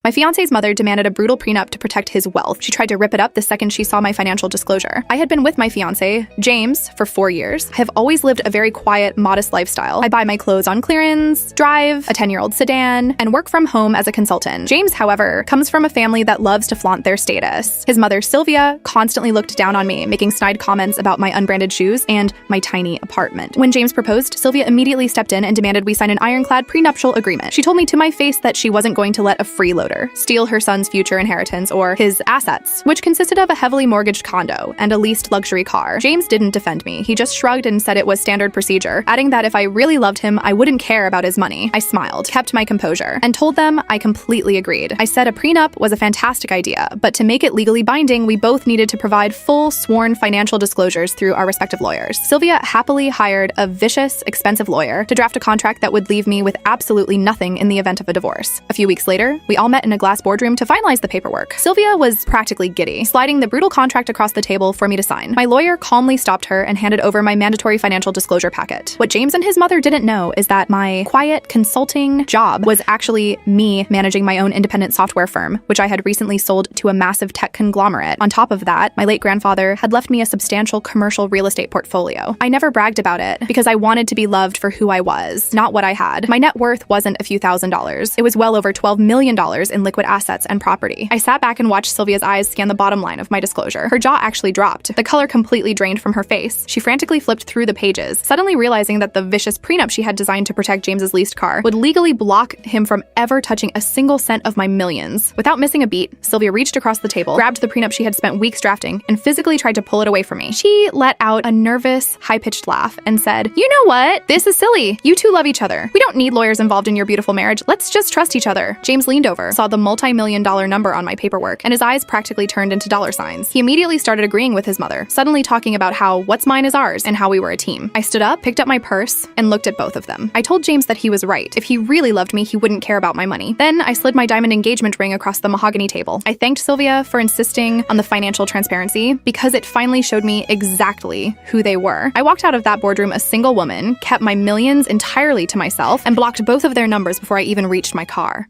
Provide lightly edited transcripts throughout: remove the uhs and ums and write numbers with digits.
My fiance's mother demanded a brutal prenup to protect his wealth. She tried to rip it up the second she saw my financial disclosure. I had been with my fiance, James, for 4 years. I have always lived a very quiet, modest lifestyle. I buy my clothes on clearance, drive a 10-year-old sedan, and work from home as a consultant. James, however, comes from a family that loves to flaunt their status. His mother, Sylvia, constantly looked down on me, making snide comments about my unbranded shoes and my tiny apartment. When James proposed, Sylvia immediately stepped in and demanded we sign an ironclad prenuptial agreement. She told me to my face that she wasn't going to let a freeloader steal her son's future inheritance or his assets, which consisted of a heavily mortgaged condo and a leased luxury car. James didn't defend me. He just shrugged and said it was standard procedure, adding that if I really loved him, I wouldn't care about his money. I smiled, kept my composure, and told them I completely agreed. I said a prenup was a fantastic idea, but to make it legally binding, we both needed to provide full sworn financial disclosures through our respective lawyers. Sylvia happily hired a vicious, expensive lawyer to draft a contract that would leave me with absolutely nothing in the event of a divorce. A few weeks later, we all met in a glass boardroom to finalize the paperwork. Sylvia was practically giddy, sliding the brutal contract across the table for me to sign. My lawyer calmly stopped her and handed over my mandatory financial disclosure packet. What James and his mother didn't know is that my quiet consulting job was actually me managing my own independent software firm, which I had recently sold to a massive tech conglomerate. On top of that, my late grandfather had left me a substantial commercial real estate portfolio. I never bragged about it because I wanted to be loved for who I was, not what I had. My net worth wasn't a few $1,000s. It was well over $12 million in liquid assets and property. I sat back and watched Sylvia's eyes scan the bottom line of my disclosure. Her jaw actually dropped. The color completely drained from her face. She frantically flipped through the pages, suddenly realizing that the vicious prenup she had designed to protect James's leased car would legally block him from ever touching a single cent of my millions. Without missing a beat, Sylvia reached across the table, grabbed the prenup she had spent weeks drafting, and physically tried to pull it away from me. She let out a nervous, high-pitched laugh and said, "You know what? This is silly. You two love each other. We don't need lawyers involved in your beautiful marriage. Let's just trust each other." James leaned over, saw the multi-million-dollar number on my paperwork, and his eyes practically turned into dollar signs. He immediately started agreeing with his mother, suddenly talking about how what's mine is ours and how we were a team. I stood up, picked up my purse, and looked at both of them. I told James that he was right. If he really loved me, he wouldn't care about my money. Then I slid my diamond engagement ring across the mahogany table. I thanked Sylvia for insisting on the financial transparency because it finally showed me exactly who they were. I walked out of that boardroom a single woman, kept my millions entirely to myself, and blocked both of their numbers before I even reached my car.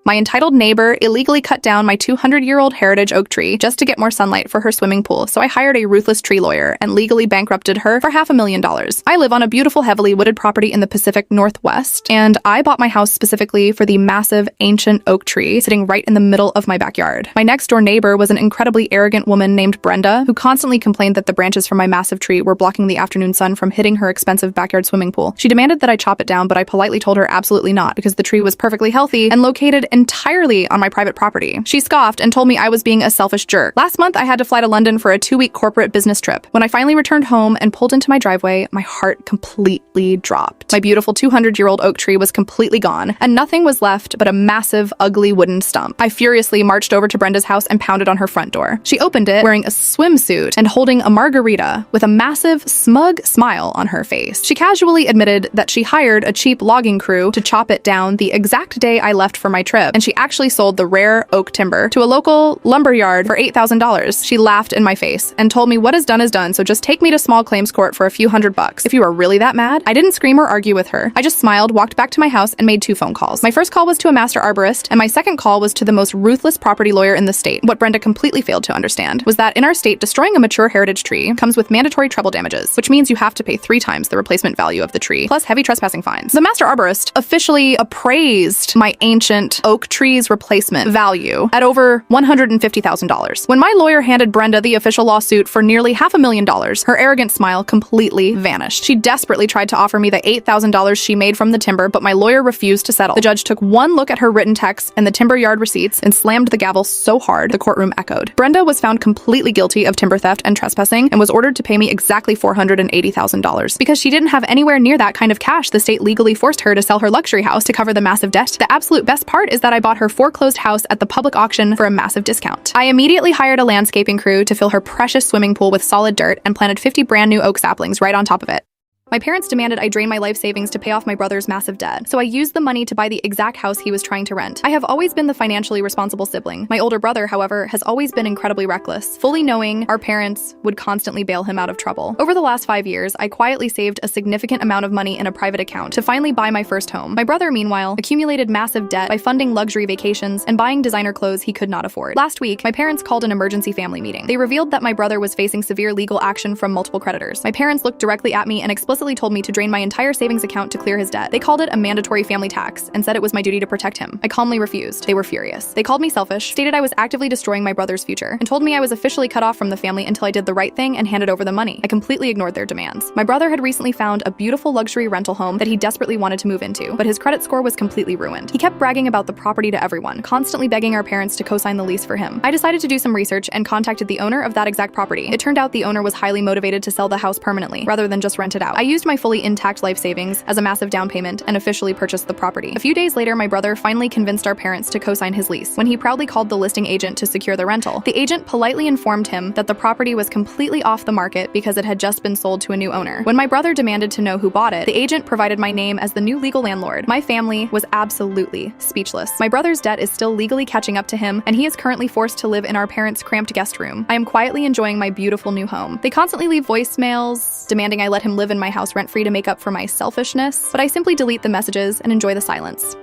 My entitled neighbor illegally cut down my 200-year-old heritage oak tree just to get more sunlight for her swimming pool, so I hired a ruthless tree lawyer and legally bankrupted her for $500,000. I live on a beautiful, heavily wooded property in the Pacific Northwest, and I bought my house specifically for the massive, ancient oak tree sitting right in the middle of my backyard. My next-door neighbor was an incredibly arrogant woman named Brenda, who constantly complained that the branches from my massive tree were blocking the afternoon sun from hitting her expensive backyard swimming pool. She demanded that I chop it down, but I politely told her absolutely not, because the tree was perfectly healthy and located entirely on my private property. She scoffed and told me I was being a selfish jerk. Last month, I had to fly to London for a 2-week corporate business trip. When I finally returned home and pulled into my driveway, my heart completely dropped. My beautiful 200-year-old oak tree was completely gone, and nothing was left but a massive, ugly wooden stump. I furiously marched over to Brenda's house and pounded on her front door. She opened it wearing a swimsuit and holding a margarita with a massive, smug smile on her face. She casually admitted that she hired a cheap logging crew to chop it down the exact day I left for my trip, and she actually sold the rare oak timber to a local lumber yard for $8,000. She laughed in my face and told me what is done, so just take me to small claims court for a few $100 if you are really that mad. I didn't scream or argue with her. I just smiled, walked back to my house, and made 2 phone calls. My first call was to a master arborist, and my second call was to the most ruthless property lawyer in the state. What Brenda completely failed to understand was that in our state, destroying a mature heritage tree comes with mandatory treble damages, which means you have to pay 3 times the replacement value of the tree, plus heavy trespassing fines. The master arborist officially appraised my ancient oak tree's replacement value at over $150,000. When my lawyer handed Brenda the official lawsuit for nearly $500,000, her arrogant smile completely vanished. She desperately tried to offer me the $8,000 she made from the timber, but my lawyer refused to settle. The judge took one look at her written text and the timber yard receipts and slammed the gavel so hard the courtroom echoed. Brenda was found completely guilty of timber theft and trespassing and was ordered to pay me exactly $480,000. Because she didn't have anywhere near that kind of cash, the state legally forced her to sell her luxury house to cover the massive debt. The absolute best part is that I bought her foreclosed house at the public auction for a massive discount. I immediately hired a landscaping crew to fill her precious swimming pool with solid dirt and planted 50 brand new oak saplings right on top of it. My parents demanded I drain my life savings to pay off my brother's massive debt, so I used the money to buy the exact house he was trying to rent. I have always been the financially responsible sibling. My older brother, however, has always been incredibly reckless, fully knowing our parents would constantly bail him out of trouble. Over the last 5 years, I quietly saved a significant amount of money in a private account to finally buy my first home. My brother, meanwhile, accumulated massive debt by funding luxury vacations and buying designer clothes he could not afford. Last week, my parents called an emergency family meeting. They revealed that my brother was facing severe legal action from multiple creditors. My parents looked directly at me and explicitly told me to drain my entire savings account to clear his debt. They called it a mandatory family tax and said it was my duty to protect him. I calmly refused. They were furious. They called me selfish, stated I was actively destroying my brother's future, and told me I was officially cut off from the family until I did the right thing and handed over the money. I completely ignored their demands. My brother had recently found a beautiful luxury rental home that he desperately wanted to move into, but his credit score was completely ruined. He kept bragging about the property to everyone, constantly begging our parents to co-sign the lease for him. I decided to do some research and contacted the owner of that exact property. It turned out the owner was highly motivated to sell the house permanently, rather than just rent it out. I used my fully intact life savings as a massive down payment and officially purchased the property. A few days later, my brother finally convinced our parents to co-sign his lease when he proudly called the listing agent to secure the rental. The agent politely informed him that the property was completely off the market because it had just been sold to a new owner. When my brother demanded to know who bought it, the agent provided my name as the new legal landlord. My family was absolutely speechless. My brother's debt is still legally catching up to him, and he is currently forced to live in our parents' cramped guest room. I am quietly enjoying my beautiful new home. They constantly leave voicemails demanding I let him live in my house rent-free to make up for my selfishness, but I simply delete the messages and enjoy the silence.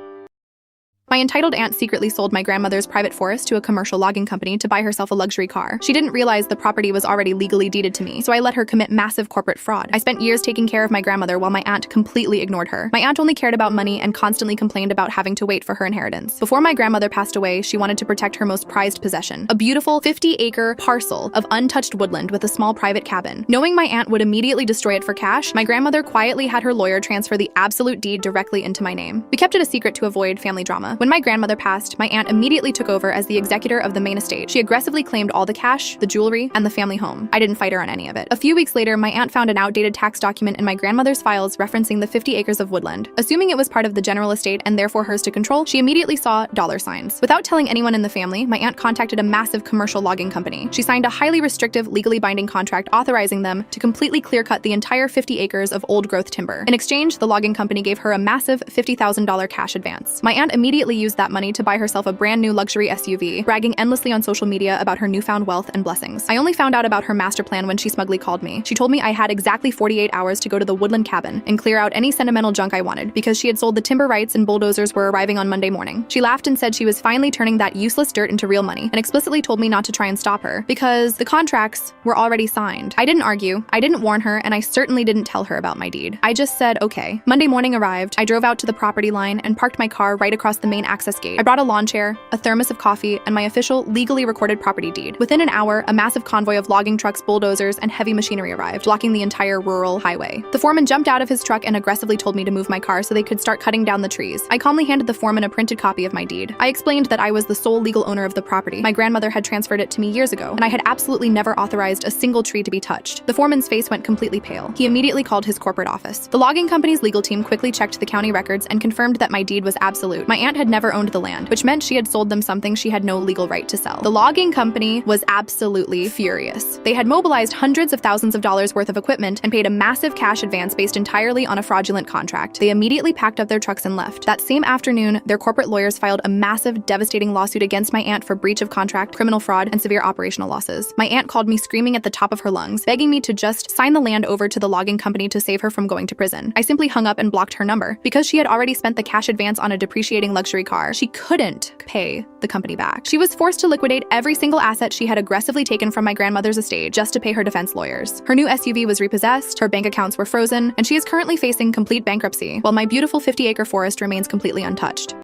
My entitled aunt secretly sold my grandmother's private forest to a commercial logging company to buy herself a luxury car. She didn't realize the property was already legally deeded to me, so I let her commit massive corporate fraud. I spent years taking care of my grandmother while my aunt completely ignored her. My aunt only cared about money and constantly complained about having to wait for her inheritance. Before my grandmother passed away, she wanted to protect her most prized possession, a beautiful 50-acre parcel of untouched woodland with a small private cabin. Knowing my aunt would immediately destroy it for cash, my grandmother quietly had her lawyer transfer the absolute deed directly into my name. We kept it a secret to avoid family drama. When my grandmother passed, my aunt immediately took over as the executor of the main estate. She aggressively claimed all the cash, the jewelry, and the family home. I didn't fight her on any of it. A few weeks later, my aunt found an outdated tax document in my grandmother's files referencing the 50 acres of woodland. Assuming it was part of the general estate and therefore hers to control, she immediately saw dollar signs. Without telling anyone in the family, my aunt contacted a massive commercial logging company. She signed a highly restrictive, legally binding contract authorizing them to completely clear-cut the entire 50 acres of old-growth timber. In exchange, the logging company gave her a massive $50,000 cash advance. My aunt immediately used that money to buy herself a brand new luxury SUV, bragging endlessly on social media about her newfound wealth and blessings. I only found out about her master plan when she smugly called me. She told me I had exactly 48 hours to go to the woodland cabin and clear out any sentimental junk I wanted because she had sold the timber rights and bulldozers were arriving on Monday morning. She laughed and said she was finally turning that useless dirt into real money and explicitly told me not to try and stop her because the contracts were already signed. I didn't argue, I didn't warn her, and I certainly didn't tell her about my deed. I just said, okay. Monday morning arrived, I drove out to the property line and parked my car right across the main access gate. I brought a lawn chair, a thermos of coffee, and my official, legally recorded property deed. Within an hour, a massive convoy of logging trucks, bulldozers, and heavy machinery arrived, blocking the entire rural highway. The foreman jumped out of his truck and aggressively told me to move my car so they could start cutting down the trees. I calmly handed the foreman a printed copy of my deed. I explained that I was the sole legal owner of the property. My grandmother had transferred it to me years ago, and I had absolutely never authorized a single tree to be touched. The foreman's face went completely pale. He immediately called his corporate office. The logging company's legal team quickly checked the county records and confirmed that my deed was absolute. My aunt had never owned the land, which meant she had sold them something she had no legal right to sell. The logging company was absolutely furious. They had mobilized hundreds of thousands of dollars worth of equipment and paid a massive cash advance based entirely on a fraudulent contract. They immediately packed up their trucks and left. That same afternoon, their corporate lawyers filed a massive, devastating lawsuit against my aunt for breach of contract, criminal fraud, and severe operational losses. My aunt called me screaming at the top of her lungs, begging me to just sign the land over to the logging company to save her from going to prison. I simply hung up and blocked her number. Because she had already spent the cash advance on a depreciating luxury car, she couldn't pay the company back. She was forced to liquidate every single asset she had aggressively taken from my grandmother's estate just to pay her defense lawyers. Her new SUV was repossessed, her bank accounts were frozen, and she is currently facing complete bankruptcy, while my beautiful 50-acre forest remains completely untouched.